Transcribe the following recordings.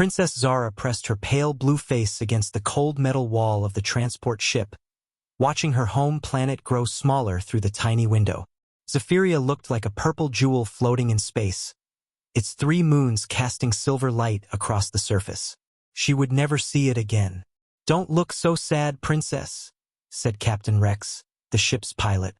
Princess Zara pressed her pale blue face against the cold metal wall of the transport ship, watching her home planet grow smaller through the tiny window. Zephyria looked like a purple jewel floating in space, its 3 moons casting silver light across the surface. She would never see it again. "Don't look so sad, Princess," said Captain Rex, the ship's pilot.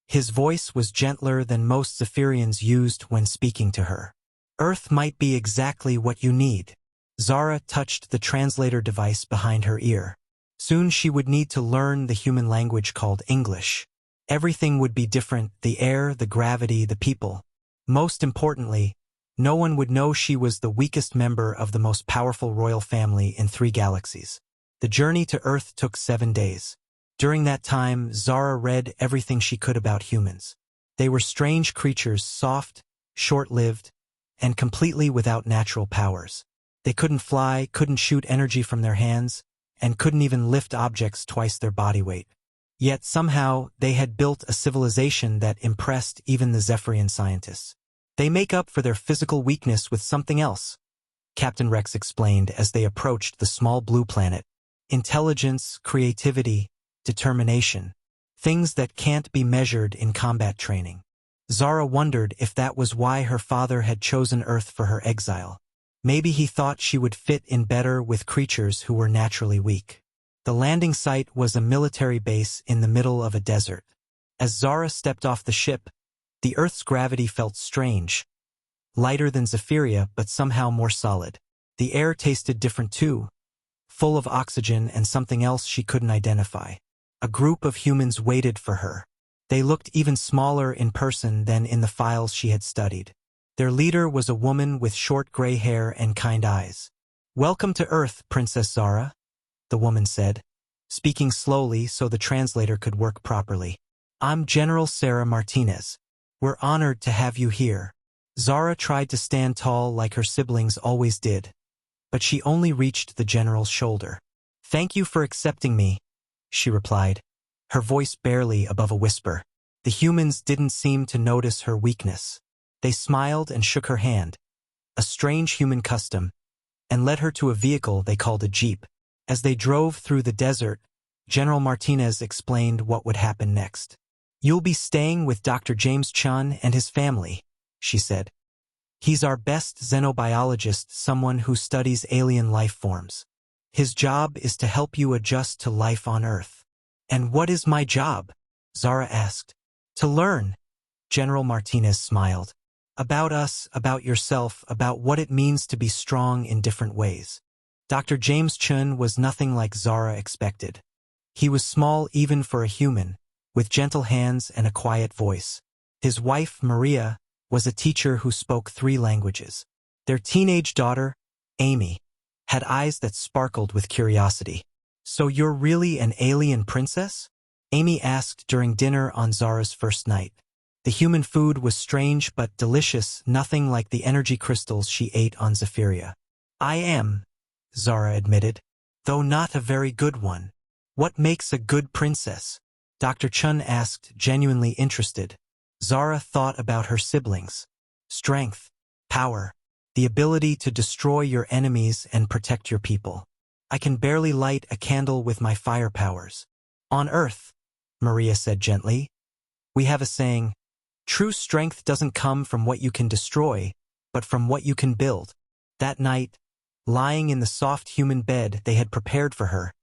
His voice was gentler than most Zephyrians used when speaking to her. "Earth might be exactly what you need." Zara touched the translator device behind her ear. Soon she would need to learn the human language called English. Everything would be different: the air, the gravity, the people. Most importantly, no one would know she was the weakest member of the most powerful royal family in 3 galaxies. The journey to Earth took 7 days. During that time, Zara read everything she could about humans. They were strange creatures, soft, short-lived, and completely without natural powers. They couldn't fly, couldn't shoot energy from their hands, and couldn't even lift objects twice their body weight. Yet somehow, they had built a civilization that impressed even the Zephyrian scientists. "They make up for their physical weakness with something else," Captain Rex explained as they approached the small blue planet. "Intelligence, creativity, determination. Things that can't be measured in combat training." Zara wondered if that was why her father had chosen Earth for her exile. Maybe he thought she would fit in better with creatures who were naturally weak. The landing site was a military base in the middle of a desert. As Zara stepped off the ship, the Earth's gravity felt strange, lighter than Zephyria but somehow more solid. The air tasted different too, full of oxygen and something else she couldn't identify. A group of humans waited for her. They looked even smaller in person than in the files she had studied. Their leader was a woman with short gray hair and kind eyes. "Welcome to Earth, Princess Zara," the woman said, speaking slowly so the translator could work properly. "I'm General Sarah Martinez. We're honored to have you here." Zara tried to stand tall like her siblings always did, but she only reached the general's shoulder. "Thank you for accepting me," she replied, her voice barely above a whisper. The humans didn't seem to notice her weakness. They smiled and shook her hand, a strange human custom, and led her to a vehicle they called a jeep. As they drove through the desert, General Martinez explained what would happen next. "You'll be staying with Dr. James Chun and his family," she said. "He's our best xenobiologist, someone who studies alien life forms. His job is to help you adjust to life on Earth." "And what is my job?" Zara asked. "To learn," General Martinez smiled. "About us, about yourself, about what it means to be strong in different ways." Dr. James Chun was nothing like Zara expected. He was small even for a human, with gentle hands and a quiet voice. His wife, Maria, was a teacher who spoke 3 languages. Their teenage daughter, Amy, had eyes that sparkled with curiosity. "So you're really an alien princess?" Amy asked during dinner on Zara's first night. The human food was strange but delicious, nothing like the energy crystals she ate on Zephyria. "I am," Zara admitted, "though not a very good one." "What makes a good princess?" Dr. Chun asked, genuinely interested. Zara thought about her siblings. Strength, power, the ability to destroy your enemies and protect your people. "I can barely light a candle with my fire powers." "On Earth," Maria said gently, "we have a saying, true strength doesn't come from what you can destroy, but from what you can build." That night, lying in the soft human bed they had prepared for her,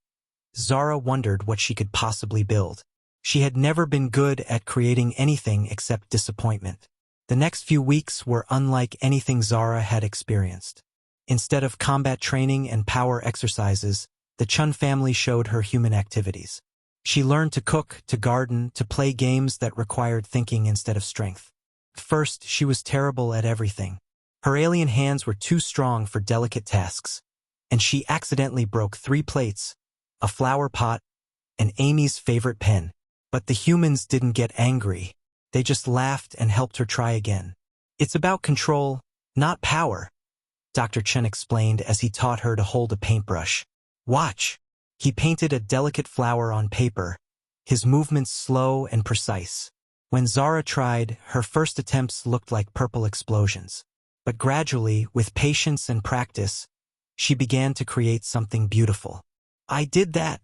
Zara wondered what she could possibly build. She had never been good at creating anything except disappointment. The next few weeks were unlike anything Zara had experienced. Instead of combat training and power exercises, the Chun family showed her human activities. She learned to cook, to garden, to play games that required thinking instead of strength. At first, she was terrible at everything. Her alien hands were too strong for delicate tasks, and she accidentally broke 3 plates, a flower pot, and Amy's favorite pen. But the humans didn't get angry. They just laughed and helped her try again. "It's about control, not power," Dr. Chen explained as he taught her to hold a paintbrush. "Watch." He painted a delicate flower on paper, his movements slow and precise. When Zara tried, her first attempts looked like purple explosions. But gradually, with patience and practice, She began to create something beautiful. "I did that,"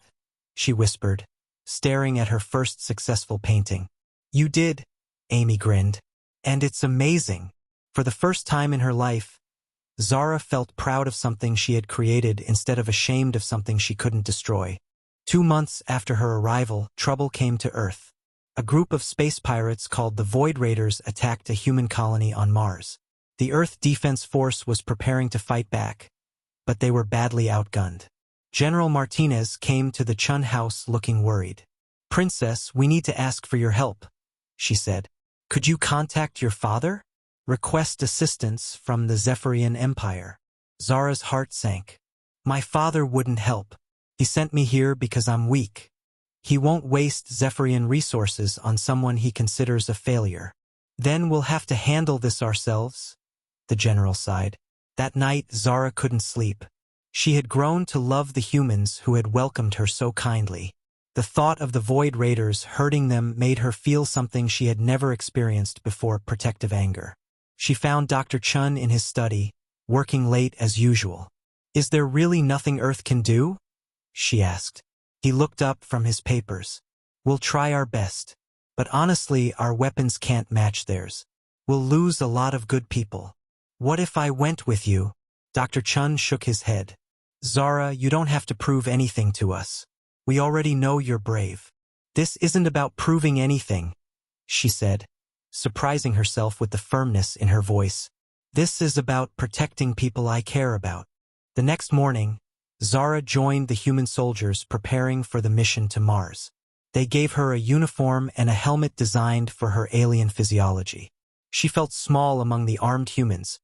she whispered, staring at her first successful painting. "You did," Amy grinned. "And it's amazing." For the first time in her life, Zara felt proud of something she had created instead of ashamed of something she couldn't destroy. 2 months after her arrival, trouble came to Earth. A group of space pirates called the Void Raiders attacked a human colony on Mars. The Earth Defense Force was preparing to fight back, but they were badly outgunned. General Martinez came to the Chun house looking worried. "Princess, we need to ask for your help," she said. "Could you contact your father? Request assistance from the Zephyrian Empire." Zara's heart sank. "My father wouldn't help. He sent me here because I'm weak. He won't waste Zephyrian resources on someone he considers a failure." "Then we'll have to handle this ourselves," the general sighed. That night, Zara couldn't sleep. She had grown to love the humans who had welcomed her so kindly. The thought of the Void Raiders hurting them made her feel something she had never experienced before: protective anger. She found Dr. Chun in his study, working late as usual. "Is there really nothing Earth can do?" she asked. He looked up from his papers. "We'll try our best. But honestly, our weapons can't match theirs. We'll lose a lot of good people." "What if I went with you?" Dr. Chun shook his head. "Zara, you don't have to prove anything to us. We already know you're brave." "This isn't about proving anything," she said, surprising herself with the firmness in her voice. "This is about protecting people I care about." The next morning, Zara joined the human soldiers preparing for the mission to Mars. They gave her a uniform and a helmet designed for her alien physiology. She felt small among the armed humans,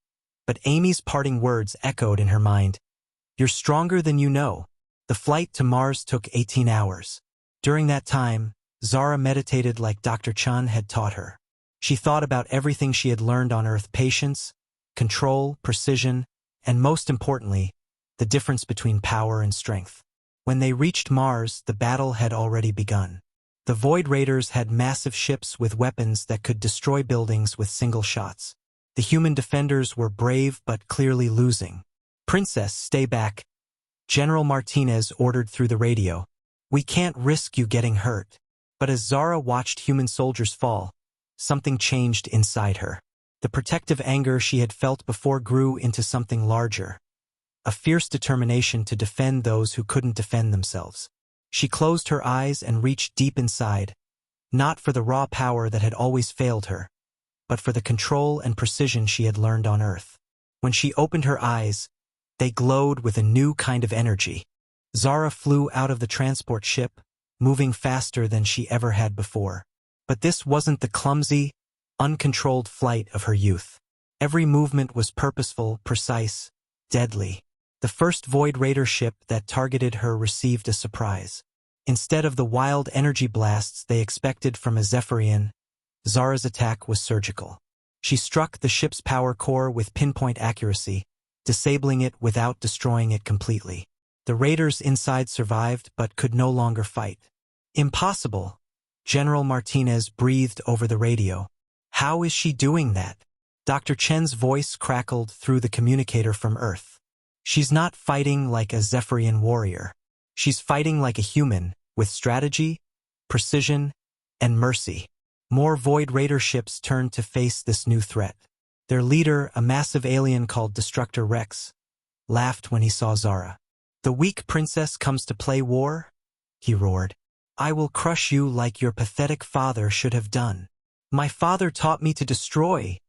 but Amy's parting words echoed in her mind. "You're stronger than you know." The flight to Mars took 18 hours. During that time, Zara meditated like Dr. Chun had taught her. She thought about everything she had learned on Earth: patience, control, precision, and most importantly, the difference between power and strength. When they reached Mars, the battle had already begun. The Void Raiders had massive ships with weapons that could destroy buildings with single shots. The human defenders were brave but clearly losing. "Princess, stay back," General Martinez ordered through the radio. "We can't risk you getting hurt." But as Zara watched human soldiers fall, something changed inside her. The protective anger she had felt before grew into something larger. A fierce determination to defend those who couldn't defend themselves. She closed her eyes and reached deep inside, not for the raw power that had always failed her, but for the control and precision she had learned on Earth. When she opened her eyes, they glowed with a new kind of energy. Zara flew out of the transport ship, moving faster than she ever had before. But this wasn't the clumsy, uncontrolled flight of her youth. Every movement was purposeful, precise, deadly. The first Void Raider ship that targeted her received a surprise. Instead of the wild energy blasts they expected from a Zephyrian, Zara's attack was surgical. She struck the ship's power core with pinpoint accuracy, disabling it without destroying it completely. The raiders inside survived but could no longer fight. "Impossible," General Martinez breathed over the radio. "How is she doing that?" Dr. Chen's voice crackled through the communicator from Earth. "She's not fighting like a Zephyrian warrior. She's fighting like a human, with strategy, precision, and mercy." More Void Raider ships turned to face this new threat. Their leader, a massive alien called Destructor Rex, laughed when he saw Zara. "The weak princess comes to play war?" he roared. "I will crush you like your pathetic father should have done." "My father taught me to destroy,"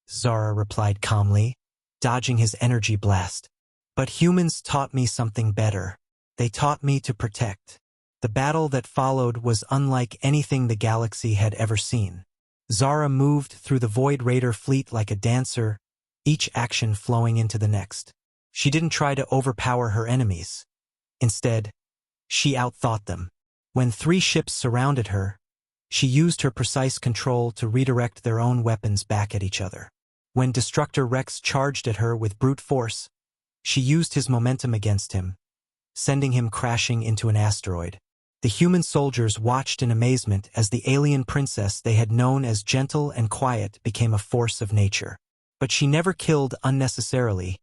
Zara replied calmly, dodging his energy blast. "But humans taught me something better. They taught me to protect." The battle that followed was unlike anything the galaxy had ever seen. Zara moved through the Void Raider fleet like a dancer, each action flowing into the next. She didn't try to overpower her enemies. Instead, she outthought them. When 3 ships surrounded her, she used her precise control to redirect their own weapons back at each other. When Destructor Rex charged at her with brute force, she used his momentum against him, sending him crashing into an asteroid. The human soldiers watched in amazement as the alien princess they had known as gentle and quiet became a force of nature. But she never killed unnecessarily,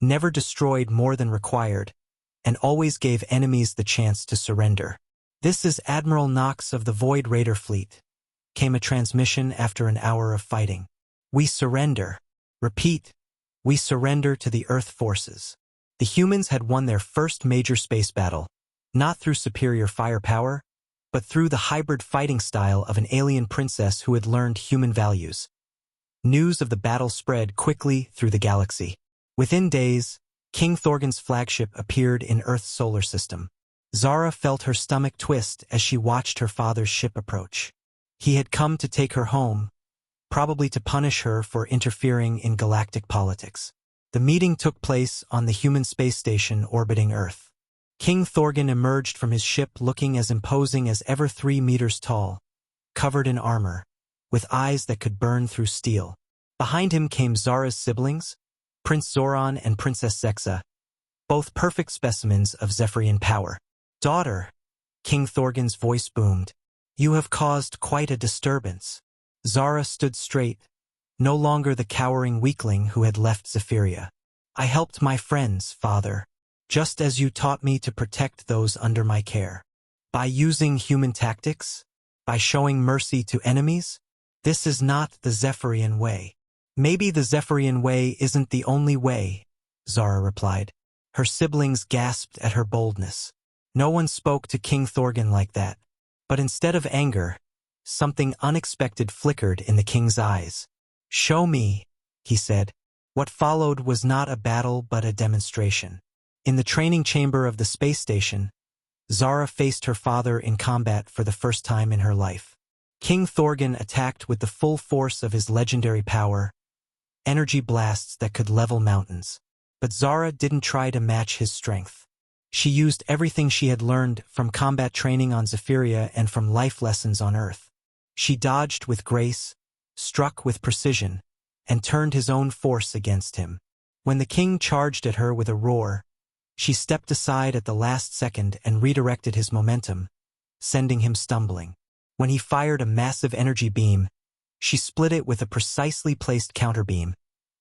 never destroyed more than required, and always gave enemies the chance to surrender. "This is Admiral Knox of the Void Raider fleet," came a transmission after an hour of fighting. "We surrender. Repeat, we surrender to the Earth forces." The humans had won their first major space battle, not through superior firepower, but through the hybrid fighting style of an alien princess who had learned human values. News of the battle spread quickly through the galaxy. Within days, King Thorgan's flagship appeared in Earth's solar system. Zara felt her stomach twist as she watched her father's ship approach. He had come to take her home, probably to punish her for interfering in galactic politics. The meeting took place on the human space station orbiting Earth. King Thorgan emerged from his ship looking as imposing as ever, 3 meters tall, covered in armor, with eyes that could burn through steel. Behind him came Zara's siblings, Prince Zoran and Princess Zexa, both perfect specimens of Zephyrian power. "Daughter," King Thorgan's voice boomed, "you have caused quite a disturbance." Zara stood straight, no longer the cowering weakling who had left Zephyria. "I helped my friends, father, just as you taught me to protect those under my care. By using human tactics, by showing mercy to enemies, this is not the Zephyrian way." "Maybe the Zephyrian way isn't the only way," Zara replied. Her siblings gasped at her boldness. No one spoke to King Thorgan like that. But instead of anger, something unexpected flickered in the king's eyes. "Show me," he said. What followed was not a battle but a demonstration. In the training chamber of the space station, Zara faced her father in combat for the first time in her life. King Thorgan attacked with the full force of his legendary power, energy blasts that could level mountains. But Zara didn't try to match his strength. She used everything she had learned from combat training on Zephyria and from life lessons on Earth. She dodged with grace, struck with precision, and turned his own force against him. When the king charged at her with a roar, she stepped aside at the last second and redirected his momentum, sending him stumbling. When he fired a massive energy beam, she split it with a precisely placed counterbeam,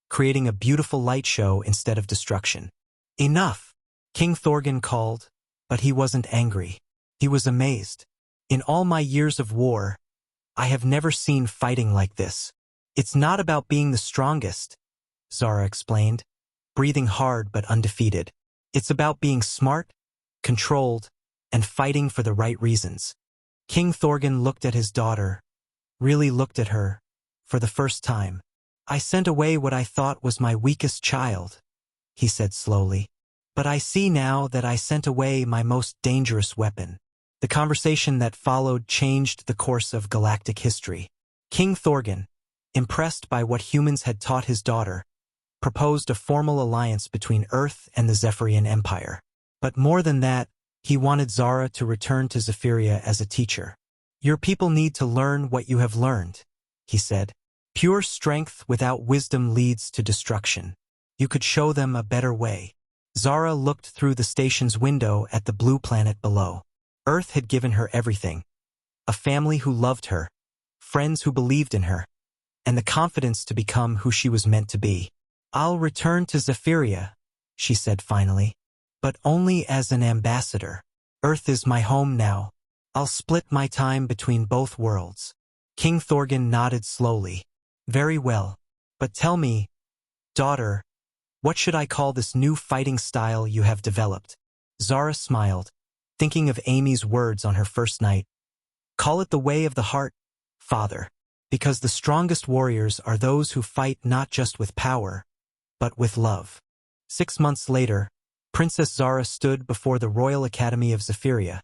creating a beautiful light show instead of destruction. "Enough!" King Thorgan called, but he wasn't angry. He was amazed. "In all my years of war, I have never seen fighting like this." "It's not about being the strongest," Zara explained, breathing hard but undefeated. "It's about being smart, controlled, and fighting for the right reasons." King Thorgan looked at his daughter, really looked at her, for the first time. "I sent away what I thought was my weakest child," he said slowly. "But I see now that I sent away my most dangerous weapon." The conversation that followed changed the course of galactic history. King Thorgan, impressed by what humans had taught his daughter, proposed a formal alliance between Earth and the Zephyrian Empire. But more than that, he wanted Zara to return to Zephyria as a teacher. "Your people need to learn what you have learned," he said. "Pure strength without wisdom leads to destruction. You could show them a better way." Zara looked through the station's window at the blue planet below. Earth had given her everything: a family who loved her, friends who believed in her, and the confidence to become who she was meant to be. "I'll return to Zephyria," she said finally, "but only as an ambassador. Earth is my home now. I'll split my time between both worlds." King Thorgan nodded slowly. "Very well. But tell me, daughter, what should I call this new fighting style you have developed?" Zara smiled, thinking of Amy's words on her first night. "Call it the way of the heart, father, because the strongest warriors are those who fight not just with power, but with love." 6 months later, Princess Zara stood before the Royal Academy of Zephyria,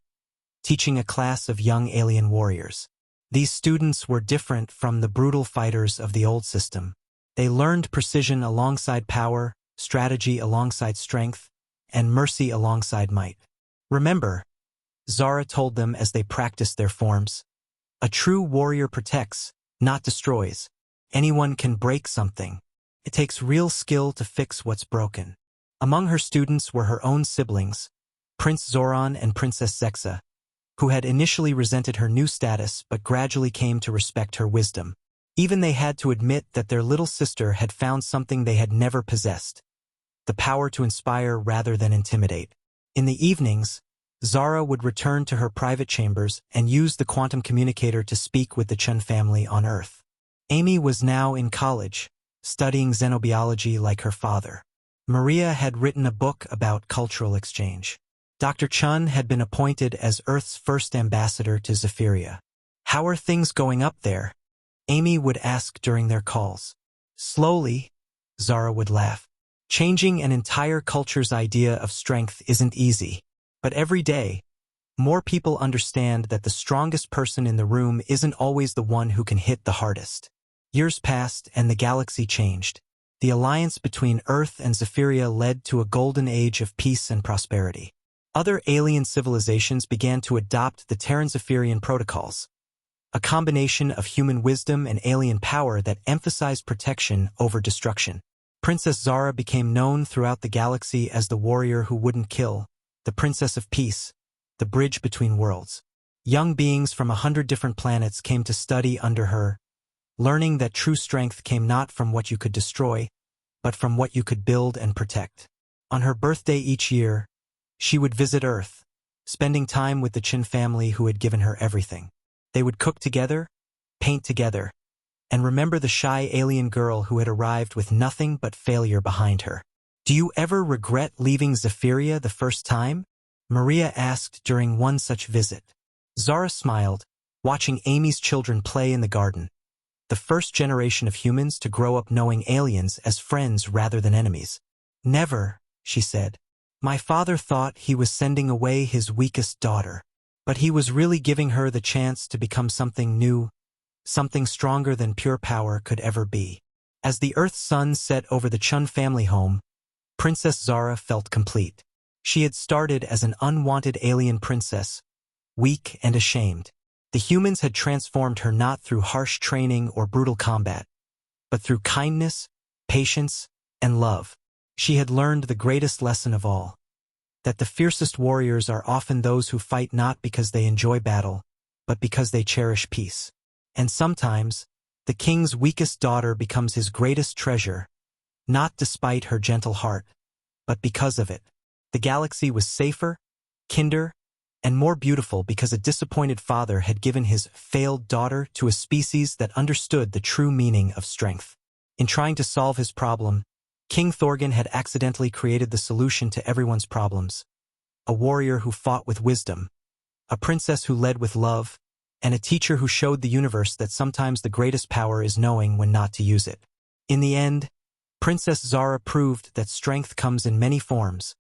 teaching a class of young alien warriors. These students were different from the brutal fighters of the old system. They learned precision alongside power, strategy alongside strength, and mercy alongside might. "Remember," Zara told them as they practiced their forms, "a true warrior protects, not destroys. Anyone can break something. It takes real skill to fix what's broken." Among her students were her own siblings, Prince Zoran and Princess Zexa, who had initially resented her new status but gradually came to respect her wisdom. Even they had to admit that their little sister had found something they had never possessed: the power to inspire rather than intimidate. In the evenings, Zara would return to her private chambers and use the quantum communicator to speak with the Chen family on Earth. Amy was now in college, studying xenobiology like her father. Maria had written a book about cultural exchange. Dr. Chun had been appointed as Earth's first ambassador to Zephyria. "How are things going up there?" Amy would ask during their calls. "Slowly," Zara would laugh. "Changing an entire culture's idea of strength isn't easy. But every day, more people understand that the strongest person in the room isn't always the one who can hit the hardest." Years passed and the galaxy changed. The alliance between Earth and Zephyria led to a golden age of peace and prosperity. Other alien civilizations began to adopt the Terran-Zephyrian protocols, a combination of human wisdom and alien power that emphasized protection over destruction. Princess Zara became known throughout the galaxy as the warrior who wouldn't kill, the Princess of Peace, the bridge between worlds. Young beings from 100 different planets came to study under her, learning that true strength came not from what you could destroy, but from what you could build and protect. On her birthday each year, she would visit Earth, spending time with the Chin family who had given her everything. They would cook together, paint together, and remember the shy alien girl who had arrived with nothing but failure behind her. "Do you ever regret leaving Zephyria the first time?" Maria asked during one such visit. Zara smiled, watching Amy's children play in the garden, the first generation of humans to grow up knowing aliens as friends rather than enemies. "Never," she said. "My father thought he was sending away his weakest daughter, but he was really giving her the chance to become something new, something stronger than pure power could ever be." As the Earth's sun set over the Chun family home, Princess Zara felt complete. She had started as an unwanted alien princess, weak and ashamed. The humans had transformed her not through harsh training or brutal combat, but through kindness, patience, and love. She had learned the greatest lesson of all, that the fiercest warriors are often those who fight not because they enjoy battle, but because they cherish peace. And sometimes, the king's weakest daughter becomes his greatest treasure, not despite her gentle heart, but because of it. The galaxy was safer, kinder, and more beautiful because a disappointed father had given his failed daughter to a species that understood the true meaning of strength. In trying to solve his problem, King Thorgan had accidentally created the solution to everyone's problems: a warrior who fought with wisdom, a princess who led with love, and a teacher who showed the universe that sometimes the greatest power is knowing when not to use it. In the end, Princess Zara proved that strength comes in many forms,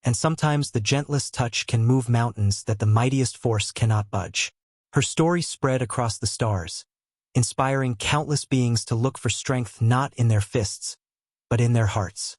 and sometimes the gentlest touch can move mountains that the mightiest force cannot budge. Her story spread across the stars, inspiring countless beings to look for strength not in their fists, but in their hearts.